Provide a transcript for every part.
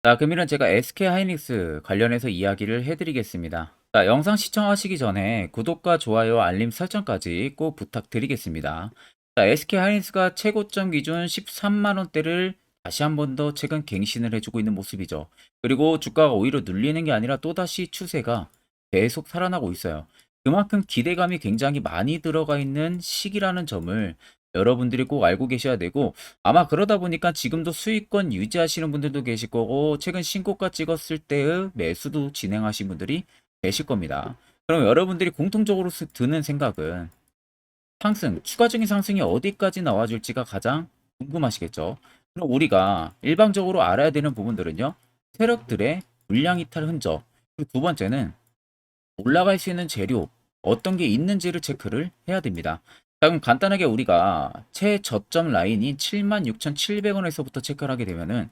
자, 그러면 제가 SK 하이닉스 관련해서 이야기를 해드리겠습니다. 자, 영상 시청하시기 전에 구독과 좋아요, 알림 설정까지 꼭 부탁드리겠습니다. 자, SK 하이닉스가 최고점 기준 13만 원대를 다시 한 번 더 최근 갱신을 해주고 있는 모습이죠. 그리고 주가가 오히려 눌리는 게 아니라 또다시 추세가 계속 살아나고 있어요. 그만큼 기대감이 굉장히 많이 들어가 있는 시기라는 점을 여러분들이 꼭 알고 계셔야 되고, 아마 그러다 보니까 지금도 수익권 유지하시는 분들도 계실 거고, 최근 신고가 찍었을 때의 매수도 진행하신 분들이 계실 겁니다. 그럼 여러분들이 공통적으로 드는 생각은 상승, 추가적인 상승이 어디까지 나와줄지가 가장 궁금하시겠죠. 그럼 우리가 일방적으로 알아야 되는 부분들은요, 세력들의 물량 이탈 흔적, 그리고 두 번째는 올라갈 수 있는 재료 어떤 게 있는지를 체크를 해야 됩니다. 자, 그럼 간단하게 우리가 최저점 라인인 76,700원에서부터 체크를 하게 되면은,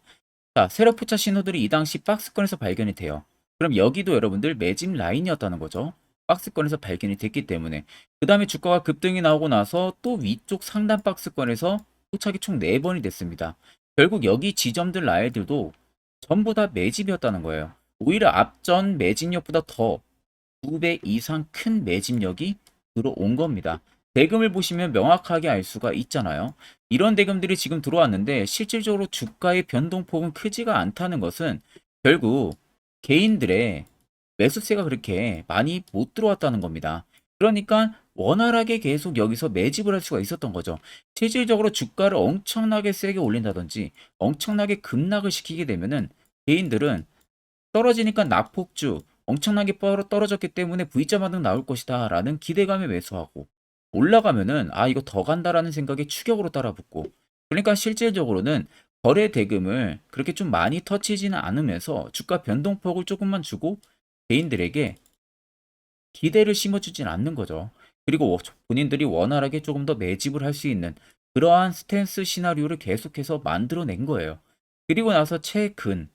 자, 세력 포차 신호들이 이 당시 박스권에서 발견이 돼요. 그럼 여기도 여러분들 매집 라인이었다는 거죠. 박스권에서 발견이 됐기 때문에 그 다음에 주가가 급등이 나오고 나서 또 위쪽 상단 박스권에서 포착이 총 4번이 됐습니다. 결국 여기 지점들 라인들도 전부 다 매집이었다는 거예요. 오히려 앞전 매집력보다 더 2배 이상 큰 매집력이 들어온 겁니다. 대금을 보시면 명확하게 알 수가 있잖아요. 이런 대금들이 지금 들어왔는데 실질적으로 주가의 변동폭은 크지가 않다는 것은 결국 개인들의 매수세가 그렇게 많이 못 들어왔다는 겁니다. 그러니까 원활하게 계속 여기서 매집을 할 수가 있었던 거죠. 실질적으로 주가를 엄청나게 세게 올린다든지 엄청나게 급락을 시키게 되면은 개인들은 떨어지니까 낙폭주 엄청나게 떨어졌기 때문에 V자 반등 나올 것이다 라는 기대감에 매수하고, 올라가면은 아 이거 더 간다라는 생각에 추격으로 따라붙고, 그러니까 실질적으로는 거래 대금을 그렇게 좀 많이 터치지는 않으면서 주가 변동폭을 조금만 주고 개인들에게 기대를 심어주진 않는 거죠. 그리고 본인들이 원활하게 조금 더 매집을 할 수 있는 그러한 스탠스 시나리오를 계속해서 만들어낸 거예요. 그리고 나서 최고점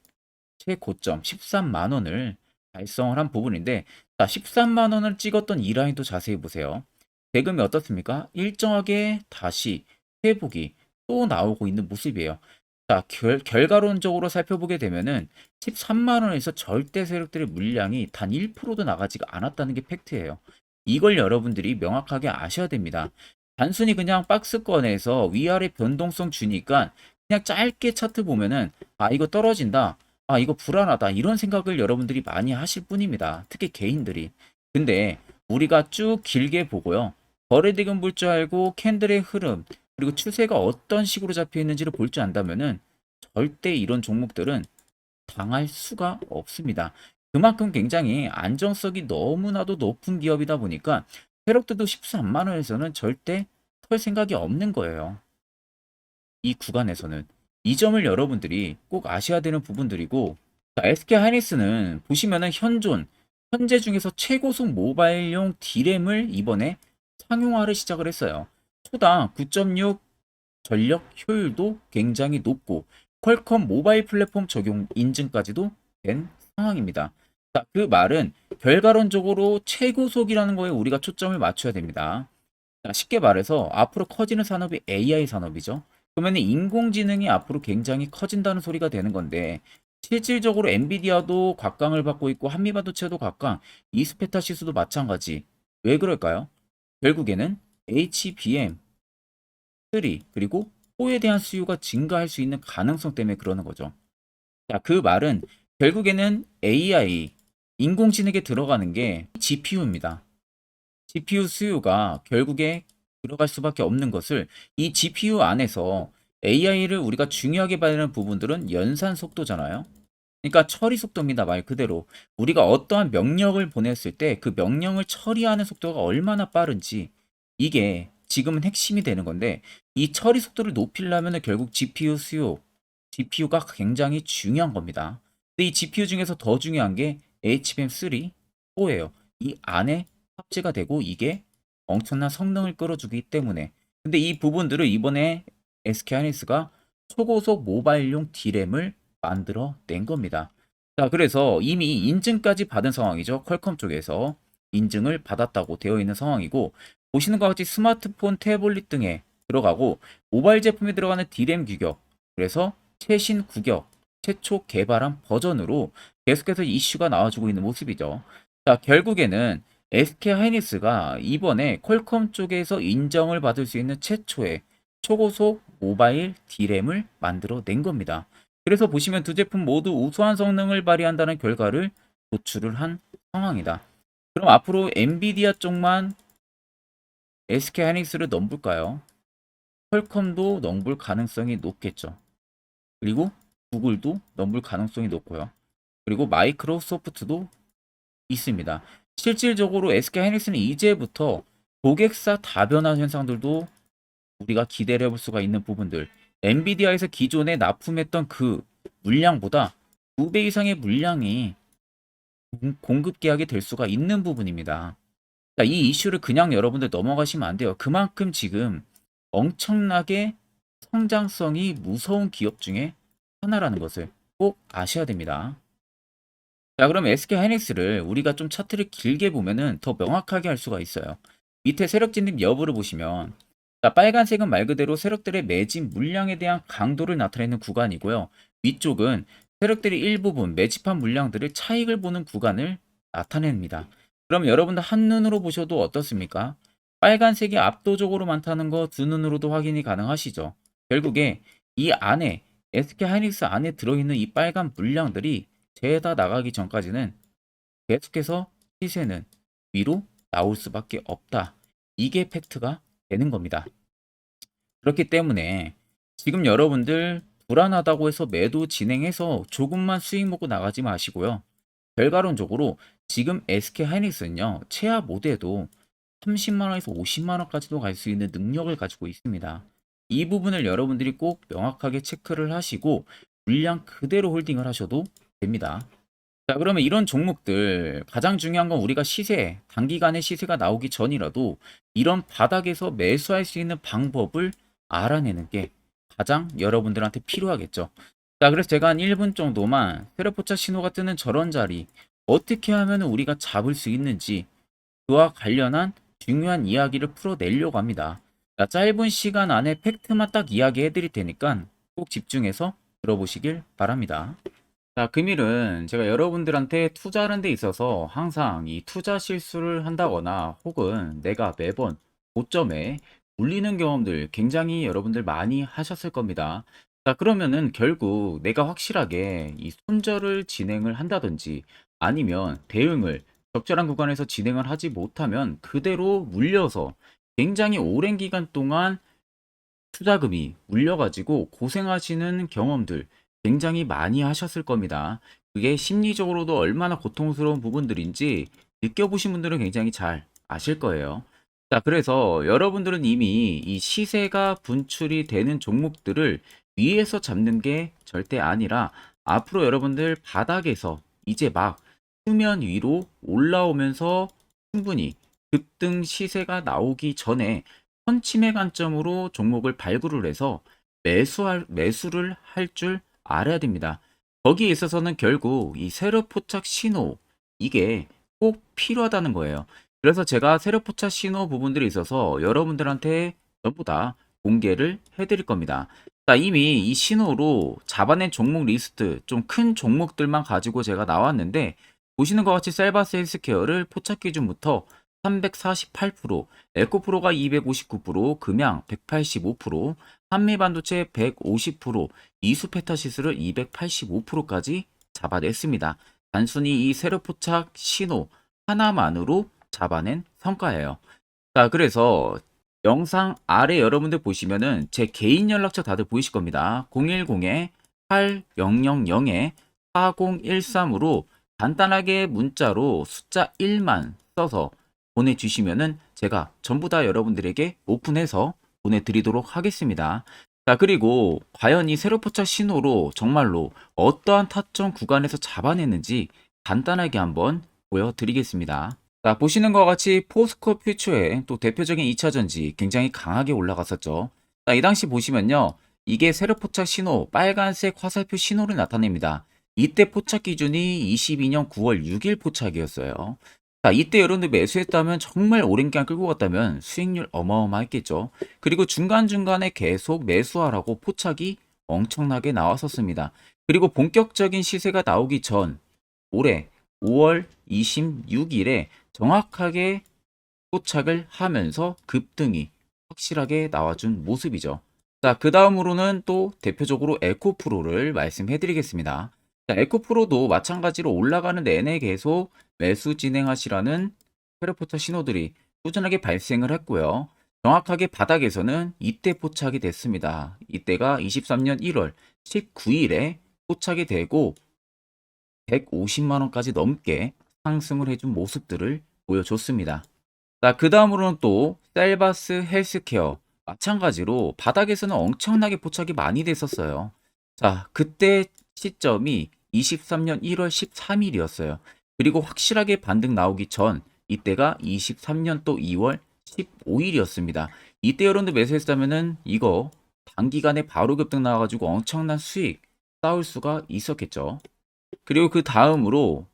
13만 원을 달성을 한 부분인데, 자, 13만 원을 찍었던 이 라인도 자세히 보세요. 대금이 어떻습니까? 일정하게 다시 회복이 또 나오고 있는 모습이에요. 자, 결과론적으로 살펴보게 되면은 13만 원에서 절대 세력들의 물량이 단 1%도 나가지가 않았다는 게 팩트예요. 이걸 여러분들이 명확하게 아셔야 됩니다. 단순히 그냥 박스권에서 위아래 변동성 주니까 그냥 짧게 차트 보면은 아 이거 떨어진다, 아 이거 불안하다, 이런 생각을 여러분들이 많이 하실 뿐입니다. 특히 개인들이. 근데 우리가 쭉 길게 보고요, 거래대금 볼 줄 알고 캔들의 흐름 그리고 추세가 어떤 식으로 잡혀 있는지를 볼 줄 안다면은 절대 이런 종목들은 당할 수가 없습니다. 그만큼 굉장히 안정성이 너무나도 높은 기업이다 보니까 세력들도 13만 원에서는 절대 털 생각이 없는 거예요. 이 구간에서는. 이 점을 여러분들이 꼭 아셔야 되는 부분들이고, SK 하이닉스는 보시면은 현재 중에서 최고속 모바일용 D램을 이번에 상용화를 시작을 했어요. 초당 9.6 전력 효율도 굉장히 높고 퀄컴 모바일 플랫폼 적용 인증까지도 된 상황입니다. 자, 그 말은 결과론적으로 최고속이라는 거에 우리가 초점을 맞춰야 됩니다. 자, 쉽게 말해서 앞으로 커지는 산업이 AI 산업이죠. 그러면 인공지능이 앞으로 굉장히 커진다는 소리가 되는 건데, 실질적으로 엔비디아도 곽강을 받고 있고 한미반도체도 곽강, 이스페타 시스도 마찬가지. 왜 그럴까요? 결국에는 HBM3 그리고 4에 대한 수요가 증가할 수 있는 가능성 때문에 그러는 거죠. 자, 그 말은 결국에는 AI, 인공지능에 들어가는 게 GPU입니다. GPU 수요가 결국에 들어갈 수밖에 없는 것을, 이 GPU 안에서 AI를 우리가 중요하게 봐야 되는 부분들은 연산 속도잖아요. 그러니까 처리 속도입니다. 말 그대로. 우리가 어떠한 명령을 보냈을 때 그 명령을 처리하는 속도가 얼마나 빠른지, 이게 지금은 핵심이 되는 건데, 이 처리 속도를 높이려면 결국 GPU 수요, GPU가 굉장히 중요한 겁니다. 근데 이 GPU 중에서 더 중요한 게 HBM3, 4예요. 이 안에 탑재가 되고 이게 엄청난 성능을 끌어주기 때문에. 근데 이 부분들을 이번에 SK하이닉스가 초고속 모바일용 D램을 만들어 낸 겁니다. 자, 그래서 이미 인증까지 받은 상황이죠. 퀄컴 쪽에서 인증을 받았다고 되어 있는 상황이고, 보시는 것 같이 스마트폰, 태블릿 등에 들어가고 모바일 제품에 들어가는 D램 규격, 그래서 최신 규격, 최초 개발한 버전으로 계속해서 이슈가 나와주고 있는 모습이죠. 자, 결국에는 SK 하이닉스가 이번에 퀄컴 쪽에서 인정을 받을 수 있는 최초의 초고속 모바일 D램을 만들어낸 겁니다. 그래서 보시면 두 제품 모두 우수한 성능을 발휘한다는 결과를 도출을 한 상황이다. 그럼 앞으로 엔비디아 쪽만 SK 하이닉스를 넘볼까요? 퀄컴도 넘볼 가능성이 높겠죠. 그리고 구글도 넘볼 가능성이 높고요. 그리고 마이크로소프트도 있습니다. 실질적으로 SK 하이닉스는 이제부터 고객사 다변화 현상들도 우리가 기대를 해볼 수가 있는 부분들. 엔비디아에서 기존에 납품했던 그 물량보다 2배 이상의 물량이 공급 계약이 될 수가 있는 부분입니다. 자, 이 이슈를 그냥 여러분들 넘어가시면 안 돼요. 그만큼 지금 엄청나게 성장성이 무서운 기업 중에 하나라는 것을 꼭 아셔야 됩니다. 자, 그럼 SK 하이닉스를 우리가 좀 차트를 길게 보면은 더 명확하게 할 수가 있어요. 밑에 세력 진입 여부를 보시면, 자, 빨간색은 말 그대로 세력들의 매집 물량에 대한 강도를 나타내는 구간이고요. 위쪽은 세력들이 일부분 매집한 물량들을 차익을 보는 구간을 나타냅니다. 그럼 여러분들 한눈으로 보셔도 어떻습니까? 빨간색이 압도적으로 많다는 거 두 눈으로도 확인이 가능하시죠. 결국에 이 안에 SK 하이닉스 안에 들어있는 이 빨간 물량들이 죄다 나가기 전까지는 계속해서 시세는 위로 나올 수밖에 없다. 이게 팩트가 되는 겁니다. 그렇기 때문에 지금 여러분들 불안하다고 해서 매도 진행해서 조금만 수익 먹고 나가지 마시고요. 결과론적으로 지금 SK 하이닉스는요, 최하 모드에도 30만원에서 50만원까지도 갈 수 있는 능력을 가지고 있습니다. 이 부분을 여러분들이 꼭 명확하게 체크를 하시고 물량 그대로 홀딩을 하셔도 됩니다. 자, 그러면 이런 종목들 가장 중요한 건 우리가 시세, 단기간에 시세가 나오기 전이라도 이런 바닥에서 매수할 수 있는 방법을 알아내는 게 가장 여러분들한테 필요하겠죠. 자, 그래서 제가 한 1분 정도만 세력포착 신호가 뜨는 저런 자리 어떻게 하면 우리가 잡을 수 있는지 그와 관련한 중요한 이야기를 풀어내려고 합니다. 자, 짧은 시간 안에 팩트만 딱 이야기해 드릴 테니까 꼭 집중해서 들어보시길 바랍니다. 자, 금일은 제가 여러분들한테 투자하는 데 있어서 항상 이 투자 실수를 한다거나 혹은 내가 매번 고점에 물리는 경험들 굉장히 여러분들 많이 하셨을 겁니다. 자, 그러면은 결국 내가 확실하게 이 손절을 진행을 한다든지 아니면 대응을 적절한 구간에서 진행을 하지 못하면 그대로 물려서 굉장히 오랜 기간 동안 투자금이 물려가지고 고생하시는 경험들 굉장히 많이 하셨을 겁니다. 그게 심리적으로도 얼마나 고통스러운 부분들인지 느껴보신 분들은 굉장히 잘 아실 거예요. 자, 그래서 여러분들은 이미 이 시세가 분출이 되는 종목들을 위에서 잡는 게 절대 아니라 앞으로 여러분들 바닥에서 이제 막 수면 위로 올라오면서 충분히 급등 시세가 나오기 전에 선침의 관점으로 종목을 발굴을 해서 매수를 할 줄 알아야 됩니다. 거기에 있어서는 결국 이 세력 포착 신호 이게 꼭 필요하다는 거예요. 그래서 제가 세력 포착 신호 부분들이 있어서 여러분들한테 전부 다 공개를 해드릴 겁니다. 자, 이미 이 신호로 잡아낸 종목 리스트 좀 큰 종목들만 가지고 제가 나왔는데 보시는 것 같이 셀바스 헬스케어를 포착 기준부터 348%, 에코프로가 259%, 금양 185%, 한미반도체 150%, 이수페타시스를 285%까지 잡아냈습니다. 단순히 이 세력포착 신호 하나만으로 잡아낸 성과예요. 자, 그래서 영상 아래 여러분들 보시면은 제 개인 연락처 다들 보이실 겁니다. 010-8013-4013으로 간단하게 문자로 숫자 1만 써서 보내주시면은 제가 전부 다 여러분들에게 오픈해서 보내드리도록 하겠습니다. 자, 그리고 과연 이 세력포착 신호로 정말로 어떠한 타점 구간에서 잡아냈는지 간단하게 한번 보여드리겠습니다. 자, 보시는 것과 같이 포스코 퓨처의 또 대표적인 2차전지 굉장히 강하게 올라갔었죠. 자, 이 당시 보시면요. 이게 세력포착 신호, 빨간색 화살표 신호를 나타냅니다. 이때 포착 기준이 22년 9월 6일 포착이었어요. 자, 이때 여러분들 매수했다면 정말 오랜 기간 끌고 갔다면 수익률 어마어마했겠죠. 그리고 중간중간에 계속 매수하라고 포착이 엄청나게 나왔었습니다. 그리고 본격적인 시세가 나오기 전 올해 5월 26일에 정확하게 포착을 하면서 급등이 확실하게 나와준 모습이죠. 자, 그 다음으로는 또 대표적으로 에코프로를 말씀해 드리겠습니다. 자, 에코프로도 마찬가지로 올라가는 내내 계속 매수 진행하시라는 페르포터 신호들이 꾸준하게 발생을 했고요. 정확하게 바닥에서는 이때 포착이 됐습니다. 이때가 23년 1월 19일에 포착이 되고 150만 원까지 넘게 상승을 해준 모습들을 보여줬습니다. 자, 그 다음으로는 또 셀바스 헬스케어 마찬가지로 바닥에서는 엄청나게 포착이 많이 됐었어요. 자, 그때 시점이 23년 1월 13일이었어요. 그리고 확실하게 반등 나오기 전 이때가 23년 또 2월 15일이었습니다. 이때 여러분들 매수했다면은 이거 단기간에 바로 급등 나와가지고 엄청난 수익 쌓을 수가 있었겠죠. 그리고 그 다음으로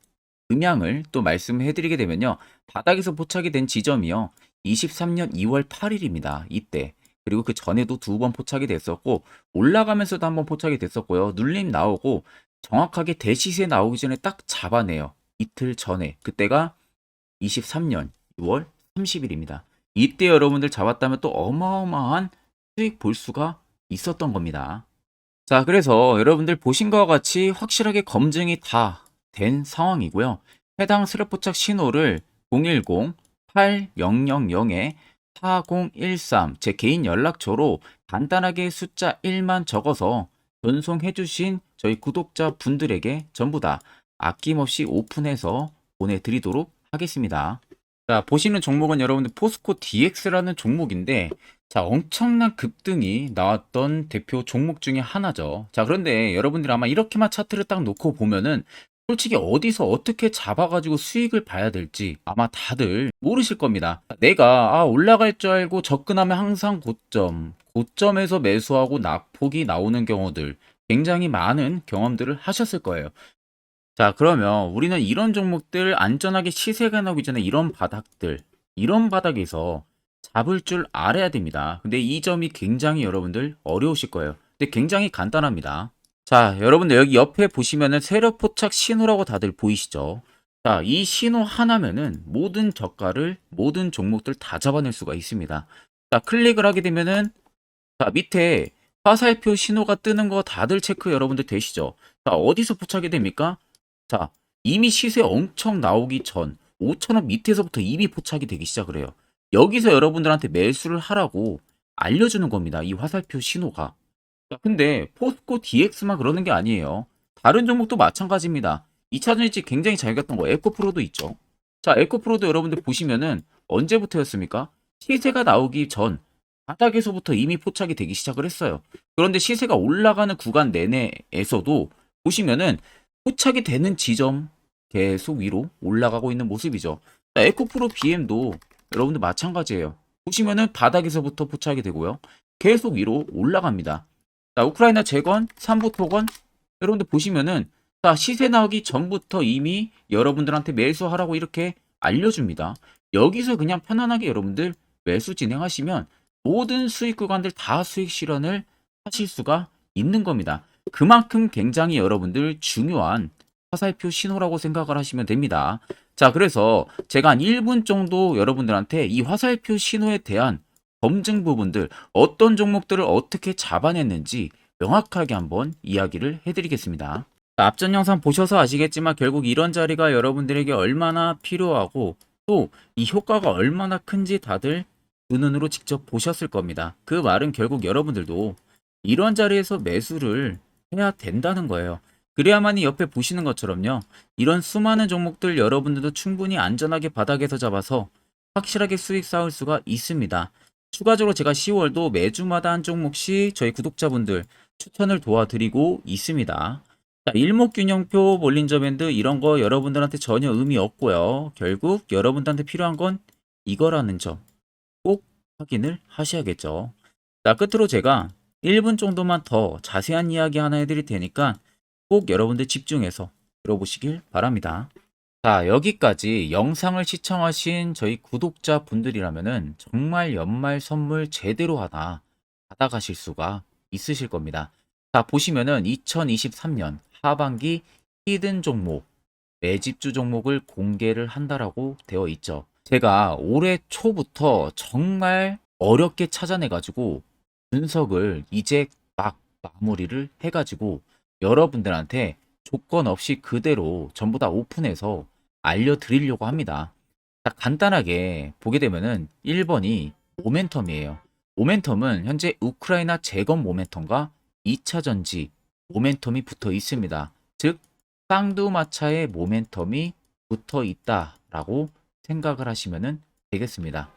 음향을 또 말씀해 드리게 되면요. 바닥에서 포착이 된 지점이요. 23년 2월 8일입니다. 이때. 그리고 그 전에도 두 번 포착이 됐었고 올라가면서도 한번 포착이 됐었고요. 눌림 나오고 정확하게 대시세 나오기 전에 딱 잡아내요. 이틀 전에. 그때가 23년 6월 30일입니다. 이때 여러분들 잡았다면 또 어마어마한 수익 볼 수가 있었던 겁니다. 자, 그래서 여러분들 보신 것과 같이 확실하게 검증이 다 된 상황이고요. 해당 스랩포착 신호를 010-8000-4013 제 개인 연락처로 간단하게 숫자 1만 적어서 전송해 주신 저희 구독자 분들에게 전부 다 아낌없이 오픈해서 보내드리도록 하겠습니다. 자, 보시는 종목은 여러분들 포스코 DX라는 종목인데 자, 엄청난 급등이 나왔던 대표 종목 중에 하나죠. 자, 그런데 여러분들 아마 이렇게만 차트를 딱 놓고 보면은 솔직히 어디서 어떻게 잡아가지고 수익을 봐야 될지 아마 다들 모르실 겁니다. 내가 올라갈 줄 알고 접근하면 항상 고점에서 매수하고 낙폭이 나오는 경우들 굉장히 많은 경험들을 하셨을 거예요. 자, 그러면 우리는 이런 종목들 안전하게 시세가 나오기 전에 이런 바닥에서 잡을 줄 알아야 됩니다. 근데 이 점이 굉장히 여러분들 어려우실 거예요. 근데 굉장히 간단합니다. 자, 여러분들 여기 옆에 보시면은 세력 포착 신호라고 다들 보이시죠? 자, 이 신호 하나면은 모든 저가를 모든 종목들 다 잡아낼 수가 있습니다. 자, 클릭을 하게 되면은 자, 밑에 화살표 신호가 뜨는 거 다들 체크 여러분들 되시죠? 자, 어디서 포착이 됩니까? 자, 이미 시세 엄청 나오기 전 5,000원 밑에서부터 이미 포착이 되기 시작을 해요. 여기서 여러분들한테 매수를 하라고 알려주는 겁니다. 이 화살표 신호가. 자, 근데 포스코 DX만 그러는 게 아니에요. 다른 종목도 마찬가지입니다. 2차전 일찍 굉장히 잘 갔던 거 에코프로도 있죠. 자, 에코프로도 여러분들 보시면은 언제부터였습니까? 시세가 나오기 전 바닥에서부터 이미 포착이 되기 시작을 했어요. 그런데 시세가 올라가는 구간 내내에서도 보시면은 포착이 되는 지점 계속 위로 올라가고 있는 모습이죠. 자, 에코프로 BM도 여러분들 마찬가지예요. 보시면은 바닥에서부터 포착이 되고요. 계속 위로 올라갑니다. 자, 우크라이나 재건, 삼부 토건 여러분들 보시면은 자, 시세 나오기 전부터 이미 여러분들한테 매수하라고 이렇게 알려줍니다. 여기서 그냥 편안하게 여러분들 매수 진행하시면 모든 수익 구간들 다 수익 실현을 하실 수가 있는 겁니다. 그만큼 굉장히 여러분들 중요한 화살표 신호라고 생각을 하시면 됩니다. 자, 그래서 제가 한 1분 정도 여러분들한테 이 화살표 신호에 대한 검증 부분들, 어떤 종목들을 어떻게 잡아냈는지 명확하게 한번 이야기를 해드리겠습니다. 자, 앞전 영상 보셔서 아시겠지만 결국 이런 자리가 여러분들에게 얼마나 필요하고 또 이 효과가 얼마나 큰지 다들 두 눈으로 직접 보셨을 겁니다. 그 말은 결국 여러분들도 이런 자리에서 매수를 해야 된다는 거예요. 그래야만이 옆에 보시는 것처럼요. 이런 수많은 종목들 여러분들도 충분히 안전하게 바닥에서 잡아서 확실하게 수익 쌓을 수가 있습니다. 추가적으로 제가 10월도 매주마다 한 종목씩 저희 구독자분들 추천을 도와드리고 있습니다. 자, 일목균형표, 볼린저밴드 이런 거 여러분들한테 전혀 의미 없고요. 결국 여러분들한테 필요한 건 이거라는 점 꼭 확인을 하셔야겠죠. 자, 끝으로 제가 1분 정도만 더 자세한 이야기 하나 해드릴 테니까 꼭 여러분들 집중해서 들어보시길 바랍니다. 자, 여기까지 영상을 시청하신 저희 구독자 분들이라면은 정말 연말 선물 제대로 하나 받아가실 수가 있으실 겁니다. 자, 보시면은 2023년 하반기 히든 종목, 매집주 종목을 공개를 한다라고 되어 있죠. 제가 올해 초부터 정말 어렵게 찾아내가지고 분석을 이제 막 마무리를 해가지고 여러분들한테 조건 없이 그대로 전부 다 오픈해서 알려드리려고 합니다. 자, 간단하게 보게 되면은 1번이 모멘텀이에요. 모멘텀은 현재 우크라이나 재건 모멘텀과 2차 전지 모멘텀이 붙어 있습니다. 즉, 쌍두마차의 모멘텀이 붙어 있다라고 생각을 하시면 되겠습니다.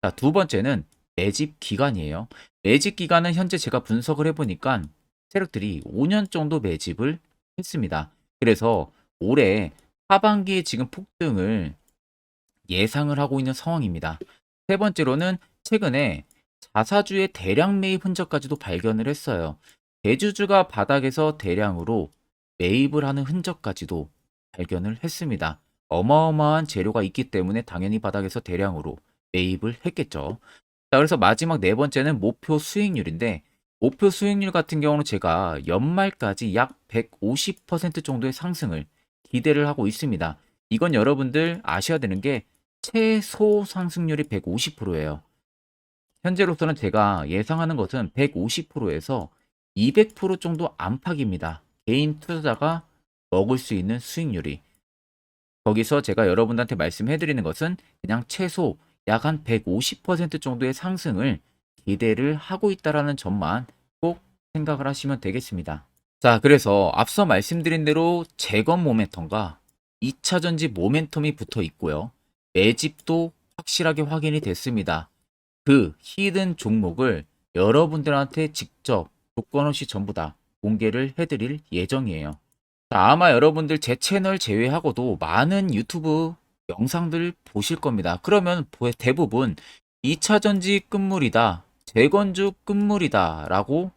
자, 두 번째는 매집 기간이에요. 매집 기간은 현재 제가 분석을 해보니까 세력들이 5년 정도 매집을 했습니다. 그래서 올해 하반기에 지금 폭등을 예상을 하고 있는 상황입니다. 세 번째로는 최근에 자사주의 대량 매입 흔적까지도 발견을 했어요. 대주주가 바닥에서 대량으로 매입을 하는 흔적까지도 발견을 했습니다. 어마어마한 재료가 있기 때문에 당연히 바닥에서 대량으로 매입을 했겠죠. 자, 그래서 마지막 네 번째는 목표 수익률인데, 목표 수익률 같은 경우는 제가 연말까지 약 150% 정도의 상승을 기대를 하고 있습니다. 이건 여러분들 아셔야 되는 게 최소 상승률이 150%예요. 현재로서는 제가 예상하는 것은 150%에서 200% 정도 안팎입니다. 개인 투자자가 먹을 수 있는 수익률이. 거기서 제가 여러분들한테 말씀해 드리는 것은 그냥 최소 약 한 150% 정도의 상승을 기대를 하고 있다라는 점만 꼭 생각을 하시면 되겠습니다. 자, 그래서 앞서 말씀드린 대로 재건 모멘텀과 2차 전지 모멘텀이 붙어 있고요. 매집도 확실하게 확인이 됐습니다. 그 히든 종목을 여러분들한테 직접 조건 없이 전부 다 공개를 해드릴 예정이에요. 자, 아마 여러분들 제 채널 제외하고도 많은 유튜브 영상들 보실 겁니다. 그러면 대부분 2차 전지 끝물이다, 재건주 끝물이다 라고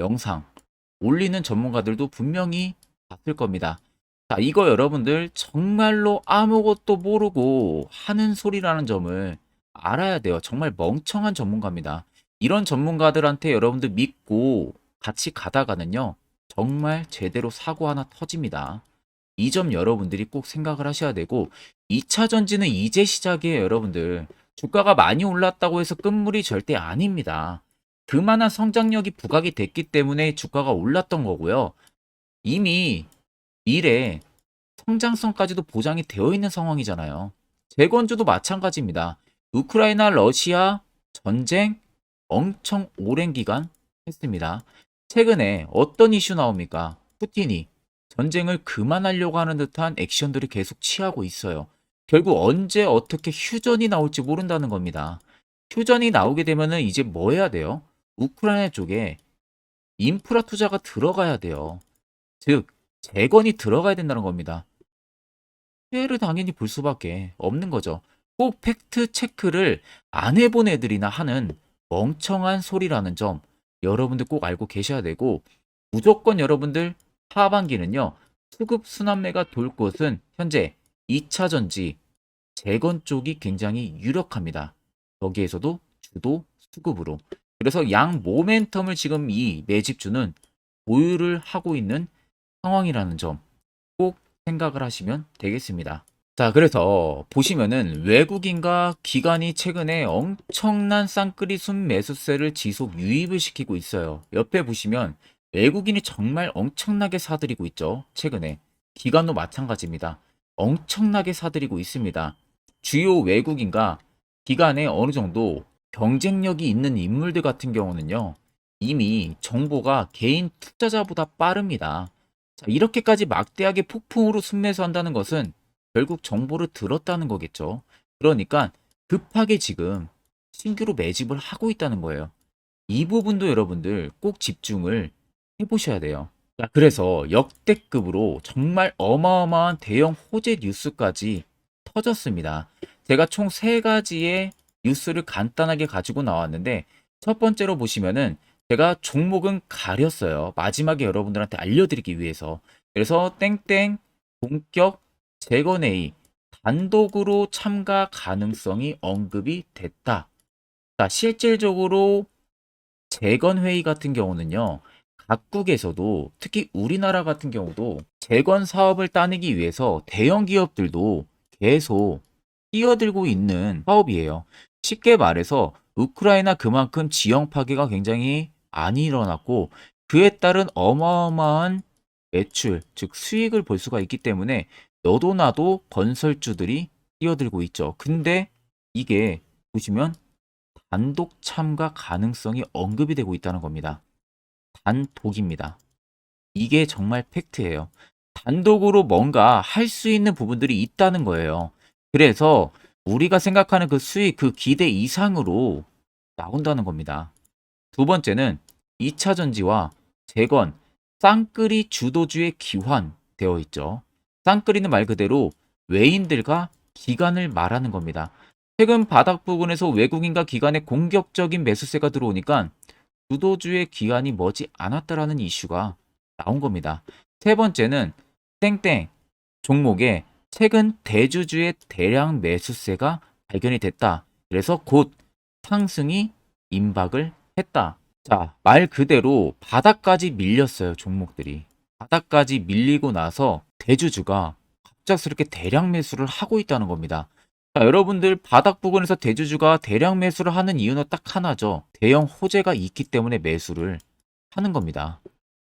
영상 올리는 전문가들도 분명히 봤을 겁니다. 자, 이거 여러분들 정말로 아무것도 모르고 하는 소리라는 점을 알아야 돼요. 정말 멍청한 전문가입니다. 이런 전문가들한테 여러분들 믿고 같이 가다가는요, 정말 제대로 사고 하나 터집니다. 이 점 여러분들이 꼭 생각을 하셔야 되고, 2차 전지는 이제 시작이에요, 여러분들. 주가가 많이 올랐다고 해서 끝물이 절대 아닙니다. 그만한 성장력이 부각이 됐기 때문에 주가가 올랐던 거고요. 이미 미래 성장성까지도 보장이 되어 있는 상황이잖아요. 재건주도 마찬가지입니다. 우크라이나 러시아 전쟁 엄청 오랜 기간 했습니다. 최근에 어떤 이슈 나옵니까? 푸틴이 전쟁을 그만하려고 하는 듯한 액션들을 계속 취하고 있어요. 결국 언제 어떻게 휴전이 나올지 모른다는 겁니다. 휴전이 나오게 되면은 이제 뭐 해야 돼요? 우크라이나 쪽에 인프라 투자가 들어가야 돼요. 즉, 재건이 들어가야 된다는 겁니다. 피해를 당연히 볼 수밖에 없는 거죠. 꼭 팩트 체크를 안 해본 애들이나 하는 멍청한 소리라는 점 여러분들 꼭 알고 계셔야 되고, 무조건 여러분들 하반기는요, 수급 순환매가 돌 곳은 현재 2차 전지 재건 쪽이 굉장히 유력합니다. 여기에서도 주도 수급으로. 그래서 양 모멘텀을 지금 이 매집주는 보유를 하고 있는 상황이라는 점 꼭 생각을 하시면 되겠습니다. 자, 그래서 보시면은 외국인과 기관이 최근에 엄청난 쌍끌이 순매수세를 지속 유입을 시키고 있어요. 옆에 보시면 외국인이 정말 엄청나게 사들이고 있죠. 최근에. 기관도 마찬가지입니다. 엄청나게 사들이고 있습니다. 주요 외국인과 기관에 어느 정도 경쟁력이 있는 인물들 같은 경우는요, 이미 정보가 개인 투자자보다 빠릅니다. 자, 이렇게까지 막대하게 폭풍으로 순매수한다는 것은 결국 정보를 들었다는 거겠죠. 그러니까 급하게 지금 신규로 매집을 하고 있다는 거예요. 이 부분도 여러분들 꼭 집중을 해보셔야 돼요. 자, 그래서 역대급으로 정말 어마어마한 대형 호재 뉴스까지 터졌습니다. 제가 총 세 가지의 뉴스를 간단하게 가지고 나왔는데, 첫 번째로 보시면은 제가 종목은 가렸어요. 마지막에 여러분들한테 알려드리기 위해서. 그래서 땡땡 본격 재건회의 단독으로 참가 가능성이 언급이 됐다. 자, 실질적으로 재건회의 같은 경우는요, 각국에서도 특히 우리나라 같은 경우도 재건 사업을 따내기 위해서 대형 기업들도 계속 뛰어들고 있는 사업이에요. 쉽게 말해서 우크라이나 그만큼 지형 파괴가 굉장히 많이 일어났고 그에 따른 어마어마한 매출, 즉 수익을 볼 수가 있기 때문에 너도 나도 건설주들이 뛰어들고 있죠. 근데 이게 보시면 단독 참가 가능성이 언급이 되고 있다는 겁니다. 단독입니다. 이게 정말 팩트예요. 단독으로 뭔가 할 수 있는 부분들이 있다는 거예요. 그래서 우리가 생각하는 그 수익, 그 기대 이상으로 나온다는 겁니다. 두 번째는 2차 전지와 재건, 쌍끌이 주도주의 기환되어 있죠. 쌍끌이는 말 그대로 외인들과 기관을 말하는 겁니다. 최근 바닥 부근에서 외국인과 기관의 공격적인 매수세가 들어오니까 주도주의 기한이 머지 않았다라는 이슈가 나온 겁니다. 세 번째는 땡땡 종목에 최근 대주주의 대량 매수세가 발견이 됐다. 그래서 곧 상승이 임박을 했다. 자, 말 그대로 바닥까지 밀렸어요, 종목들이. 바닥까지 밀리고 나서 대주주가 갑작스럽게 대량 매수를 하고 있다는 겁니다. 자, 여러분들 바닥 부근에서 대주주가 대량 매수를 하는 이유는 딱 하나죠. 대형 호재가 있기 때문에 매수를 하는 겁니다.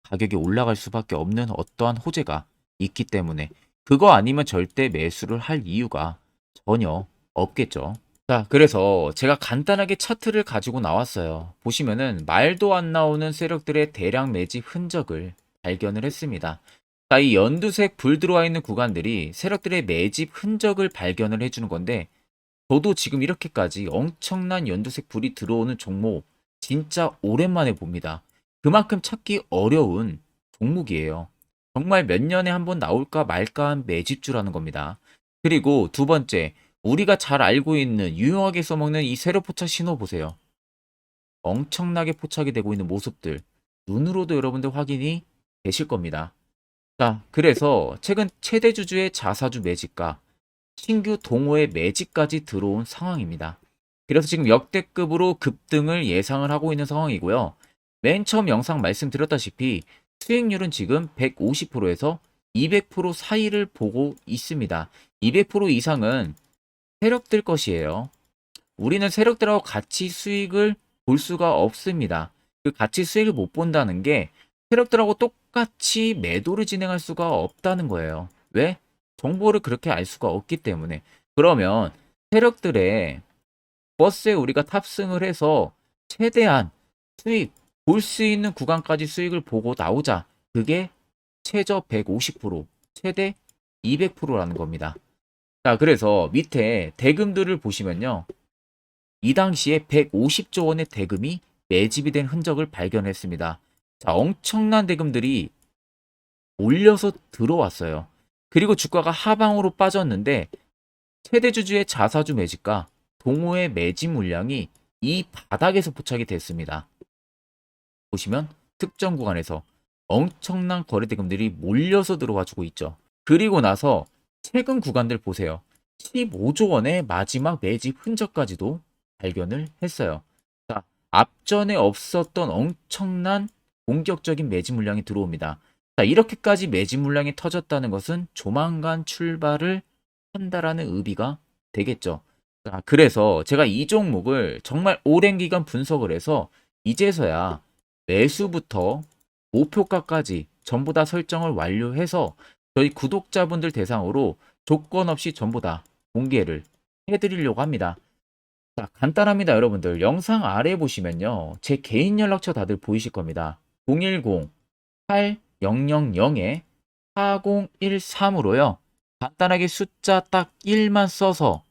가격이 올라갈 수밖에 없는 어떠한 호재가 있기 때문에 그거 아니면 절대 매수를 할 이유가 전혀 없겠죠. 자, 그래서 제가 간단하게 차트를 가지고 나왔어요. 보시면은 말도 안 나오는 세력들의 대량 매집 흔적을 발견을 했습니다. 자, 이 연두색 불 들어와 있는 구간들이 세력들의 매집 흔적을 발견을 해주는 건데 저도 지금 이렇게까지 엄청난 연두색 불이 들어오는 종목 진짜 오랜만에 봅니다. 그만큼 찾기 어려운 종목이에요. 정말 몇 년에 한 번 나올까 말까한 매집주라는 겁니다. 그리고 두 번째, 우리가 잘 알고 있는 유용하게 써먹는 이 세로 포착 신호 보세요. 엄청나게 포착이 되고 있는 모습들 눈으로도 여러분들 확인이 되실 겁니다. 자, 그래서 최근 최대 주주의 자사주 매집과 신규 동호회 매집까지 들어온 상황입니다. 그래서 지금 역대급으로 급등을 예상을 하고 있는 상황이고요. 맨 처음 영상 말씀드렸다시피 수익률은 지금 150%에서 200% 사이를 보고 있습니다. 200% 이상은 세력들 것이에요. 우리는 세력들하고 같이 수익을 볼 수가 없습니다. 그 같이 수익을 못 본다는 게 세력들하고 똑같이 매도를 진행할 수가 없다는 거예요. 왜? 정보를 그렇게 알 수가 없기 때문에. 그러면 세력들의 버스에 우리가 탑승을 해서 최대한 수익 볼 수 있는 구간까지 수익을 보고 나오자. 그게 최저 150%, 최대 200%라는 겁니다. 자, 그래서 밑에 대금들을 보시면요. 이 당시에 150조 원의 대금이 매집이 된 흔적을 발견했습니다. 자, 엄청난 대금들이 몰려서 들어왔어요. 그리고 주가가 하방으로 빠졌는데 최대 주주의 자사주 매집과 동호회 매집 물량이 이 바닥에서 포착이 됐습니다. 보시면 특정 구간에서 엄청난 거래 대금들이 몰려서 들어와 주고 있죠. 그리고 나서 최근 구간들 보세요. 15조 원의 마지막 매집 흔적까지도 발견을 했어요. 자, 앞전에 없었던 엄청난 공격적인 매집 물량이 들어옵니다. 자, 이렇게까지 매집 물량이 터졌다는 것은 조만간 출발을 한다라는 의미가 되겠죠. 자, 그래서 제가 이 종목을 정말 오랜 기간 분석을 해서 이제서야 매수부터 목표가까지 전부 다 설정을 완료해서 저희 구독자분들 대상으로 조건 없이 전부 다 공개를 해드리려고 합니다. 자, 간단합니다, 여러분들. 영상 아래 보시면요. 제 개인 연락처 다들 보이실 겁니다. 010-8013-4013으로요. 간단하게 숫자 딱 1만 써서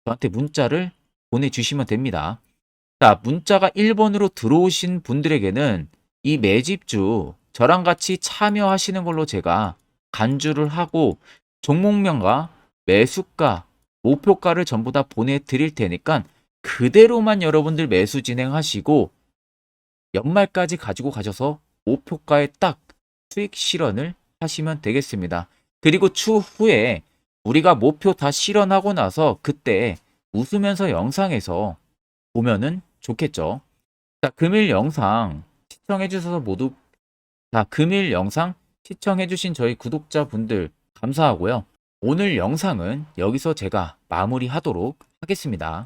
저한테 문자를 보내주시면 됩니다. 자, 문자가 1번으로 들어오신 분들에게는 이 매집주 저랑 같이 참여하시는 걸로 제가 간주를 하고 종목명과 매수가, 목표가를 전부 다 보내드릴 테니까 그대로만 여러분들 매수 진행하시고 연말까지 가지고 가셔서 목표가에 딱 수익 실현을 하시면 되겠습니다. 그리고 추후에 우리가 목표 다 실현하고 나서 그때 웃으면서 영상에서 보면은 좋겠죠. 자, 금일 영상 시청해 주셔서 모두 자, 금일 영상 시청해주신 저희 구독자분들 감사하고요. 오늘 영상은 여기서 제가 마무리하도록 하겠습니다.